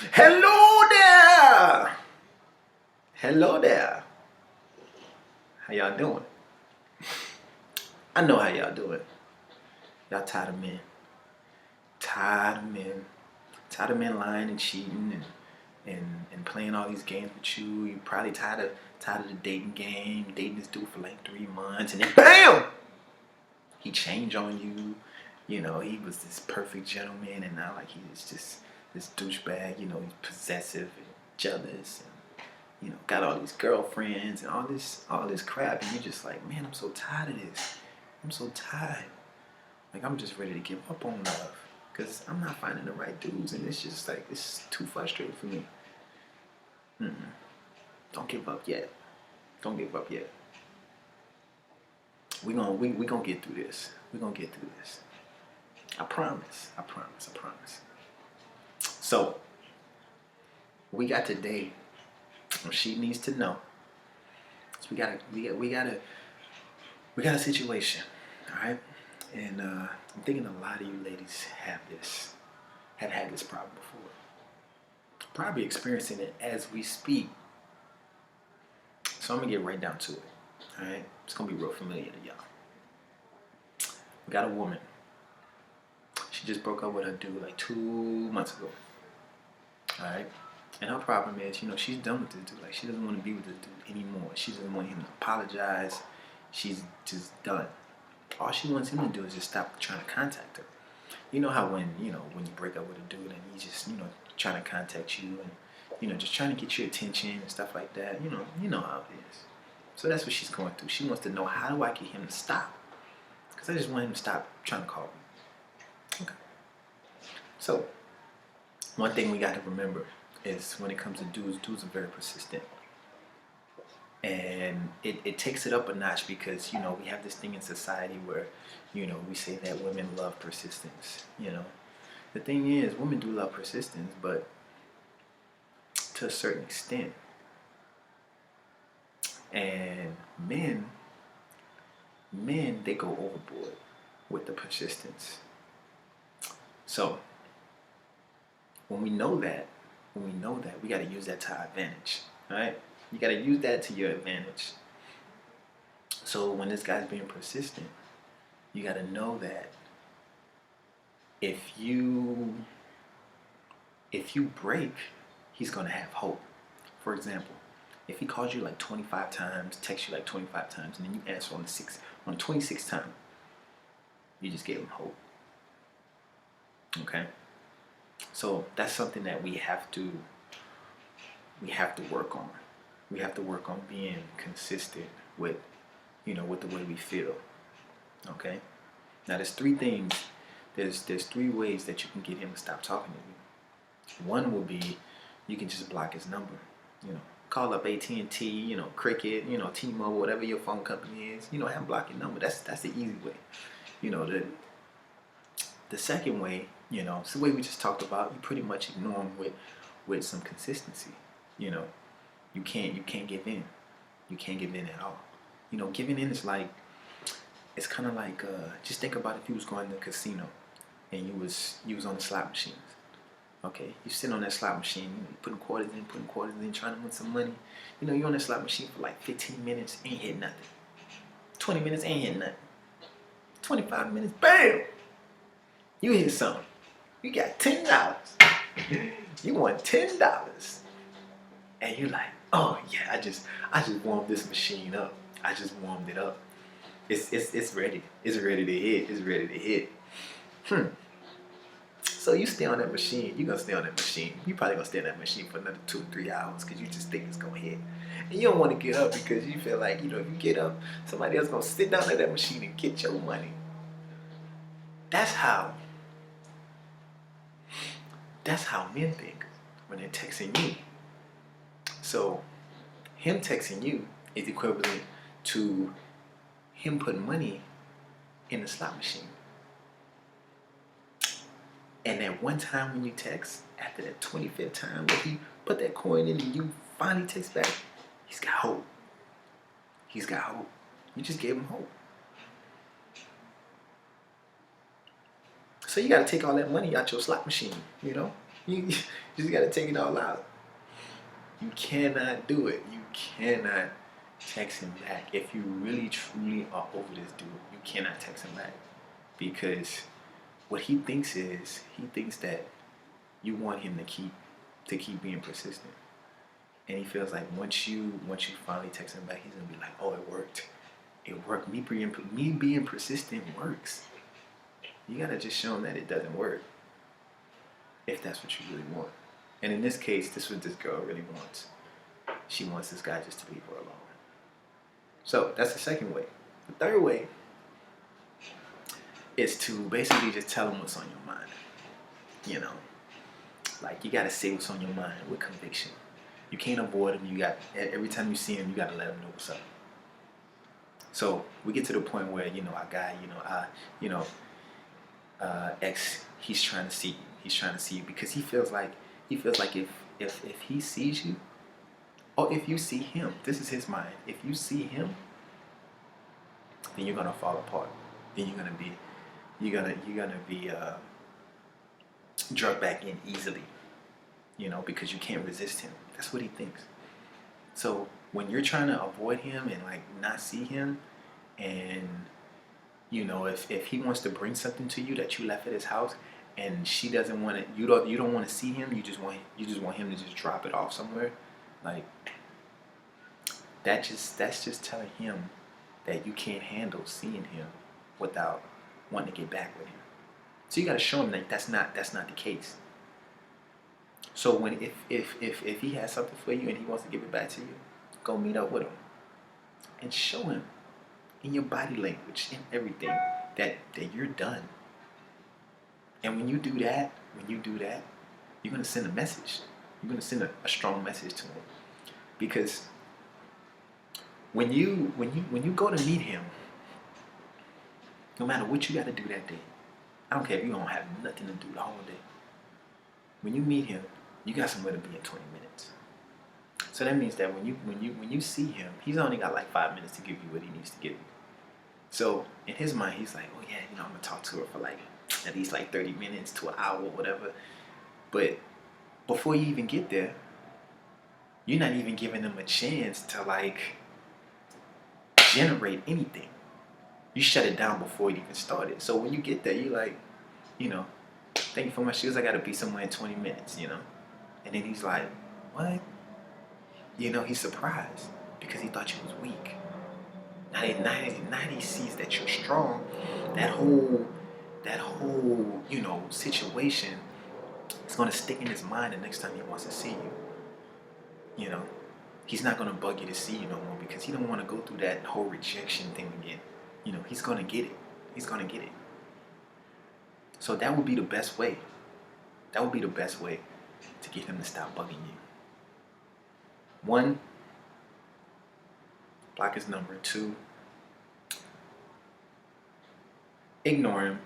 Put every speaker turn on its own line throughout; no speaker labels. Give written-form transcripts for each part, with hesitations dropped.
Hello there! Hello there. How y'all doing? I know how y'all doing. Y'all tired of men. Tired of men. Tired of men lying and cheating and playing all these games with you. You probably tired of the dating game, dating this dude for like 3 months, and then BAM! He changed on you. You know, he was this perfect gentleman, and now like he's just this douchebag. You know, he's possessive and jealous, and got all these girlfriends and all this crap, and you're just like, man, I'm so tired of this. I'm so tired. Like I'm just ready to give up on love because I'm not finding the right dudes, and it's just like it's too frustrating for me. Don't give up yet. Don't give up yet. We gonna get through this. We gonna get through this. I promise. I promise. I promise. So we got today. She needs to know. So we got a situation, all right? And I'm thinking a lot of you ladies have had this problem before. Probably experiencing it as we speak. So I'm gonna get right down to it. All right, it's gonna be real familiar to y'all. We got a woman. She just broke up with her dude like 2 months ago. All right, and her problem is, she's done with this dude. Like she doesn't want to be with this dude anymore. She doesn't want him to apologize. She's just done. All she wants him to do is just stop trying to contact her. You know how when you break up with a dude and he's just trying to contact you and just trying to get your attention and stuff like that. You know how it is. So that's what she's going through. She wants to know, how do I get him to stop? Because I just want him to stop trying to call me. Okay. So one thing we got to remember is when it comes to dudes are very persistent. And it takes it up a notch because, we have this thing in society where, we say that women love persistence. The thing is, women do love persistence, but to a certain extent. And men, they go overboard with the persistence. So when we know that, we got to use that to our advantage, all right? You got to use that to your advantage. So when this guy's being persistent, you got to know that if you break, he's going to have hope. For example, if he calls you like 25 times, texts you like 25 times, and then you answer on the 26th time, you just gave him hope. Okay? So that's something that we have to work on. We have to work on being consistent with, with the way we feel. Okay? Now there's 3 things. There's 3 ways that you can get him to stop talking to you. One will be you can just block his number. Call up AT&T, Cricket, T-Mobile, whatever your phone company is. Have him block your number. That's the easy way. The second way, it's the way we just talked about. You pretty much ignore him with some consistency. You can't give in. You can't give in at all. Giving in is like, it's kind of like, just think about if you was going to a casino and you was on the slot machines. Okay, you sit on that slot machine, putting quarters in, trying to win some money. You're on that slot machine for like 15 minutes, ain't hit nothing. 20 minutes, ain't hit nothing. 25 minutes, bam! You hit something. You got $10. You won $10. And you're like, oh yeah, I just warmed this machine up. I just warmed it up. It's ready. It's ready to hit. It's ready to hit. So you stay on that machine. You're gonna stay on that machine. You probably gonna stay on that machine for another 2 or 3 hours because you just think it's gonna hit. And you don't want to get up because you feel like, if you get up, somebody else gonna sit down at that machine and get your money. That's how men think when they're texting you. So him texting you is equivalent to him putting money in the slot machine. And that one time when you text, after that 25th time where he put that coin in and you finally text back, he's got hope. He's got hope. You just gave him hope. So you got to take all that money out your slot machine, You just gotta take it all out. You cannot do it. You cannot text him back. If you really truly are over this dude, you cannot text him back. Because what he thinks is, he thinks that you want him to keep being persistent. And he feels like once you finally text him back, he's gonna be like, oh, it worked. It worked. Me being persistent works. You gotta just show him that it doesn't work. If that's what you really want. And in this case, this is what this girl really wants. She wants this guy just to leave her alone. So that's the second way. The third way is to basically just tell him what's on your mind. You know, like you gotta say what's on your mind with conviction. You can't avoid him. You got every time you see him, you gotta let him know what's up. So we get to the point where our guy, X, he's trying to see you. He's trying to see you because he feels like if he sees you, or if you see him, this is his mind. If you see him, then you're gonna fall apart. Then you're gonna be drugged back in easily. Because you can't resist him. That's what he thinks. So when you're trying to avoid him and like not see him, and if he wants to bring something to you that you left at his house, and she doesn't want it, you don't want to see him. You just want him to just drop it off somewhere. Like that's just telling him that you can't handle seeing him without wanting to get back with him. So you got to show him that that's not the case. So when if he has something for you and he wants to give it back to you, go meet up with him and show him in your body language and everything that you're done. And when you do that, you're gonna send a message. You're gonna send a strong message to him, because when you go to meet him, no matter what you got to do that day, I don't care if you don't have nothing to do the whole day. When you meet him, you got somewhere to be in 20 minutes. So that means that when you see him, he's only got like 5 minutes to give you what he needs to give you. So in his mind, he's like, oh yeah, I'm gonna talk to her for like at least like 30 minutes to an hour, whatever. But before you even get there, you're not even giving them a chance to like generate anything. You shut it down before it even started. So when you get there, you're like, thank you for my shoes. I gotta be somewhere in 20 minutes, And then he's like, what? He's surprised because he thought you was weak. Now he sees that you're strong. That whole situation is gonna stick in his mind the next time he wants to see you. He's not gonna bug you to see you no more because he don't want to go through that whole rejection thing again. He's gonna get it. He's gonna get it. So that would be the best way. That would be the best way to get him to stop bugging you. 1, block his number. 2, ignore him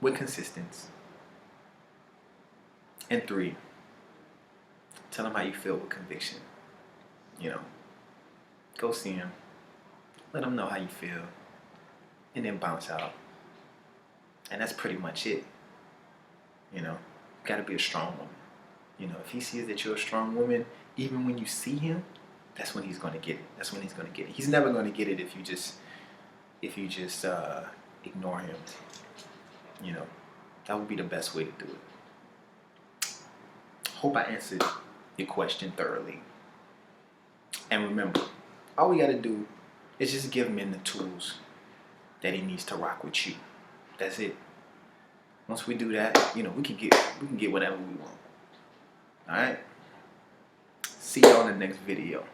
with consistency. And 3, tell him how you feel with conviction. Go see him. Let him know how you feel. And then bounce out. And that's pretty much it. You gotta be a strong woman. If he sees that you're a strong woman, even when you see him, that's when he's gonna get it. That's when he's gonna get it. He's never gonna get it if you just ignore him. That would be the best way to do it. Hope I answered your question thoroughly. And remember, all we gotta do is just give him the tools that he needs to rock with you. That's it. Once we do that, we can get whatever we want. All right. See y'all in the next video.